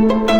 Good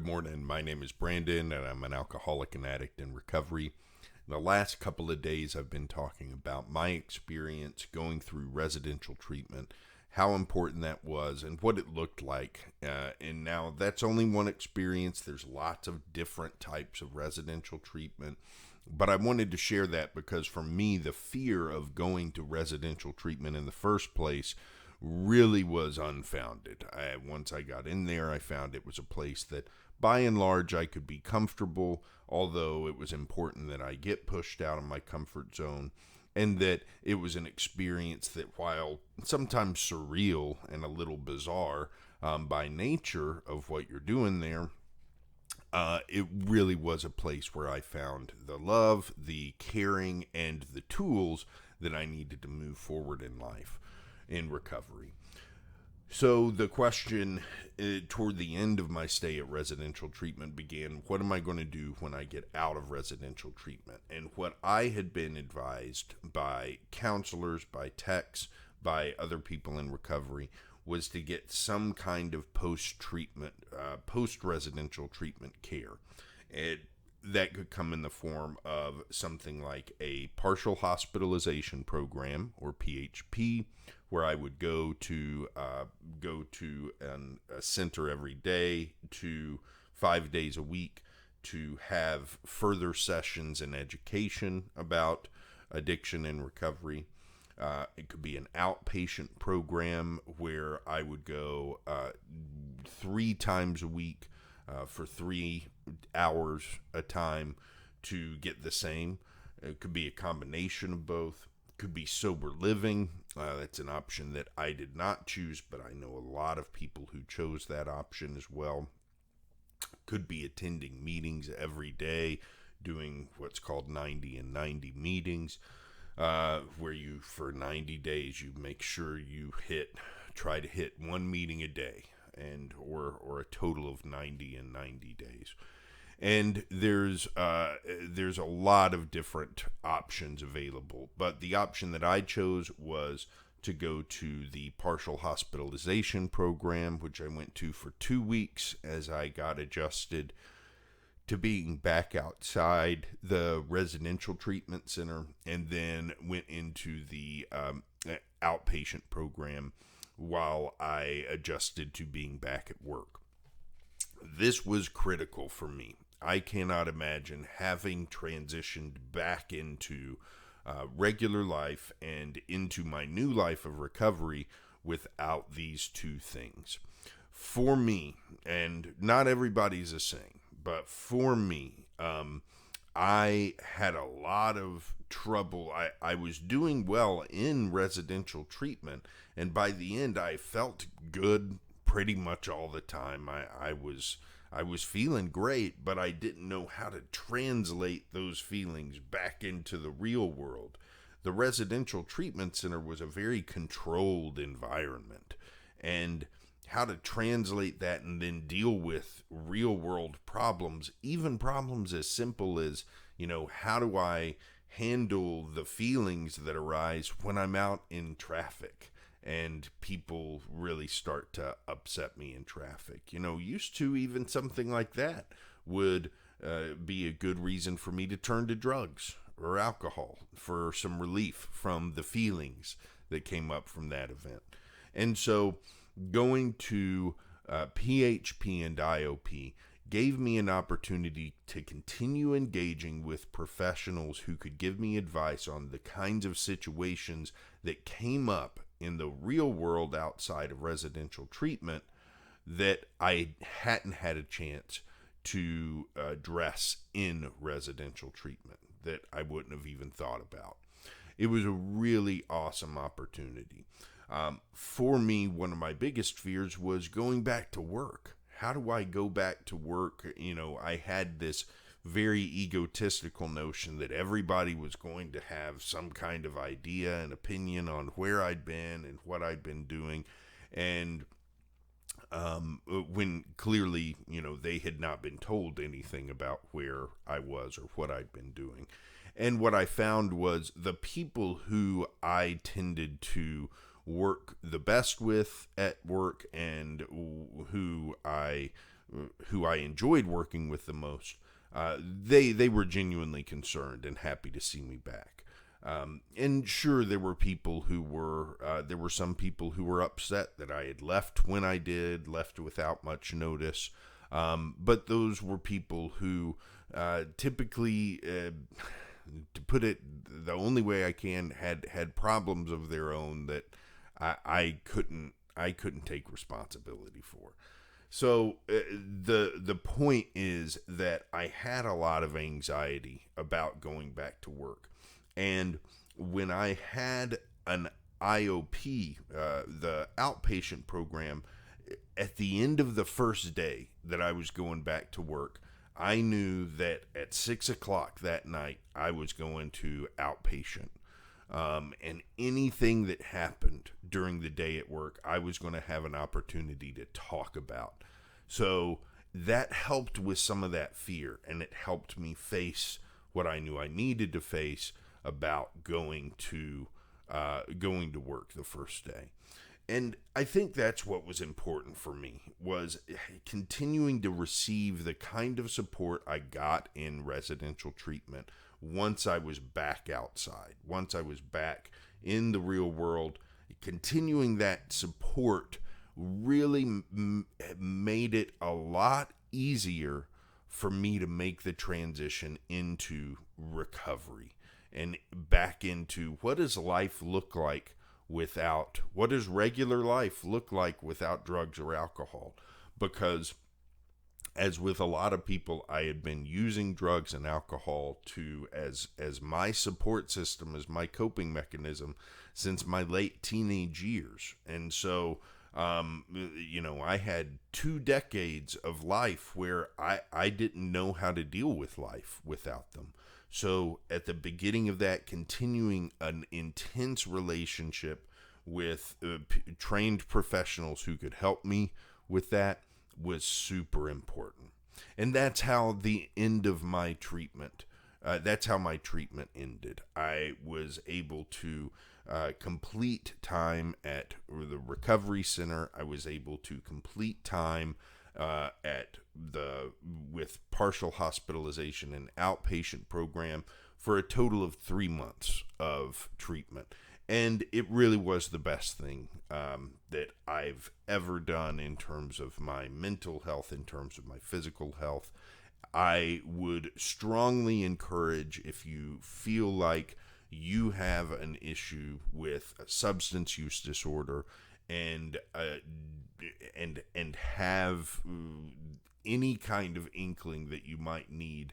morning. My name is Brandon, and I'm an alcoholic and addict in recovery. In the last couple of days, I've been talking about my experience going through residential treatment, how important that was, and what it looked like. And now that's only one experience. There's lots of different types of residential treatment. But I wanted to share that because for me, the fear of going to residential treatment in the first place really was unfounded. Once I got in there, I found it was a place that by and large I could be comfortable, although it was important that I get pushed out of my comfort zone, and that it was an experience that, while sometimes surreal and a little bizarre by nature of what you're doing there, it really was a place where I found the love, the caring, and the tools that I needed to move forward in life, in recovery. So the question toward the end of my stay at residential treatment began, what am I going to do when I get out of residential treatment? And what I had been advised by counselors, by techs, by other people in recovery was to get some kind of post-treatment, post-residential treatment care. That could come in the form of something like a partial hospitalization program, or PHP, where I would go to a center every day to 5 days a week to have further sessions and education about addiction and recovery. It could be an outpatient program where I would go 3 times a week for 3 hours a time to get the same. It could be a combination of both. It could be sober living. That's an option that I did not choose, but I know a lot of people who chose that option as well. Could be attending meetings every day, doing what's called 90 and 90 meetings, where you, for 90 days, you make sure you try to hit 1 meeting a day, or a total of 90 and 90 days. And there's a lot of different options available, but the option that I chose was to go to the partial hospitalization program, which I went to for 2 weeks as I got adjusted to being back outside the residential treatment center, and then went into the outpatient program while I adjusted to being back at work. This was critical for me. I cannot imagine having transitioned back into regular life and into my new life of recovery without these two things. For me, and not everybody's the same, but for me, I had a lot of trouble. I was doing well in residential treatment, and by the end, I felt good pretty much all the time. I was feeling great, but I didn't know how to translate those feelings back into the real world. The residential treatment center was a very controlled environment, and how to translate that and then deal with real world problems, even problems as simple as, how do I handle the feelings that arise when I'm out in traffic and people really start to upset me in traffic. Used to, even something like that would be a good reason for me to turn to drugs or alcohol for some relief from the feelings that came up from that event. And so going to PHP and IOP gave me an opportunity to continue engaging with professionals who could give me advice on the kinds of situations that came up in the real world outside of residential treatment that I hadn't had a chance to address in residential treatment, that I wouldn't have even thought about. It was a really awesome opportunity. For me, one of my biggest fears was going back to work. How do I go back to work? I had this very egotistical notion that everybody was going to have some kind of idea and opinion on where I'd been and what I'd been doing. And when clearly, they had not been told anything about where I was or what I'd been doing. And what I found was the people who I tended to work the best with at work and who I enjoyed working with the most, they were genuinely concerned and happy to see me back. And sure, there were some people who were upset that I had left when I did, left without much notice. But those were people who typically, to put it the only way I can, had problems of their own that I couldn't take responsibility for. So the point is that I had a lot of anxiety about going back to work. And when I had an IOP, the outpatient program, at the end of the first day that I was going back to work, I knew that at 6 o'clock that night, I was going to outpatient. And anything that happened during the day at work, I was going to have an opportunity to talk about. So that helped with some of that fear, and it helped me face what I knew I needed to face about going to work the first day. And I think that's what was important for me, was continuing to receive the kind of support I got in residential treatment once I was back outside, once I was back in the real world. Continuing that support really made it a lot easier for me to make the transition into recovery and back into what does life look like without, what does regular life look like without drugs or alcohol? Because as with a lot of people, I had been using drugs and alcohol as my support system, as my coping mechanism since my late teenage years. And so, I had 2 decades of life where I didn't know how to deal with life without them. So at the beginning of that, continuing an intense relationship with trained professionals who could help me with that was super important. And that's how the end of my treatment, that's how my treatment ended. I was able to complete time at the recovery center. I was able to complete time with partial hospitalization and outpatient program for a total of 3 months of treatment. And it really was the best thing that I've ever done in terms of my mental health, in terms of my physical health. I would strongly encourage, if you feel like you have an issue with a substance use disorder and have any kind of inkling that you might need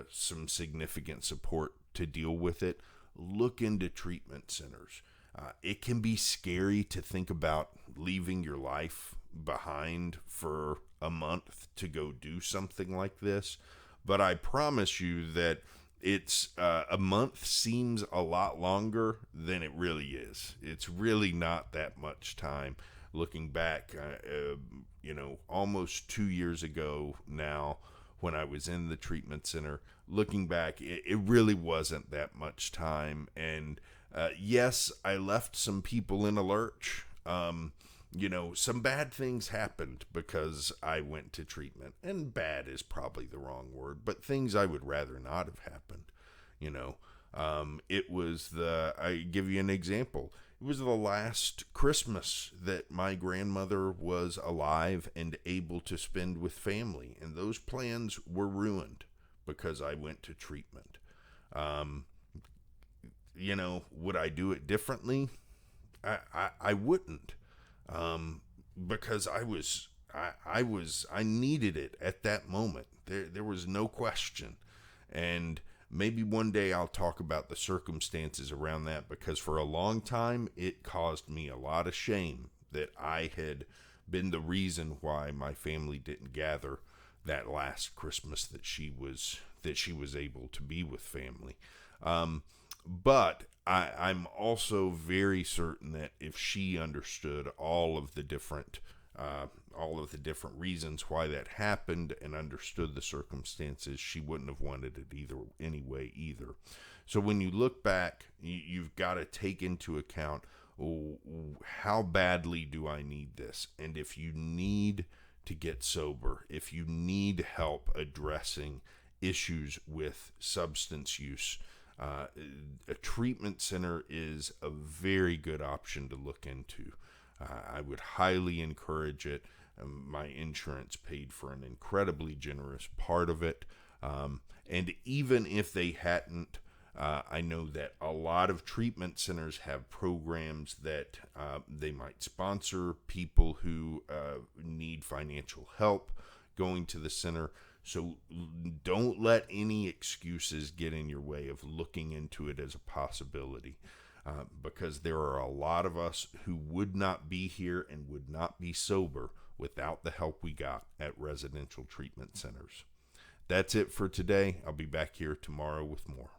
some significant support to deal with it, look into treatment centers. It can be scary to think about leaving your life behind for a month to go do something like this, but I promise you that it's a month seems a lot longer than it really is. It's really not that much time. Looking back, almost 2 years ago now, when I was in the treatment center, looking back, it really wasn't that much time. And yes, I left some people in a lurch. Some bad things happened because I went to treatment. And bad is probably the wrong word, but things I would rather not have happened. I give you an example. It was the last Christmas that my grandmother was alive and able to spend with family. And those plans were ruined because I went to treatment. Would I do it differently? I wouldn't. Because I needed it at that moment. There was no question. And maybe one day I'll talk about the circumstances around that, because for a long time it caused me a lot of shame that I had been the reason why my family didn't gather that last Christmas that she was able to be with family. But I'm also very certain that if she understood all of the different reasons why that happened and understood the circumstances, she wouldn't have wanted it either. So when you look back, you've got to take into account oh, how badly do I need this? And if you need to get sober, if you need help addressing issues with substance use, a treatment center is a very good option to look into. I would highly encourage it. My insurance paid for an incredibly generous part of it. And even if they hadn't, I know that a lot of treatment centers have programs that they might sponsor people who need financial help going to the center. So don't let any excuses get in your way of looking into it as a possibility. Because there are a lot of us who would not be here and would not be sober without the help we got at residential treatment centers. That's it for today. I'll be back here tomorrow with more.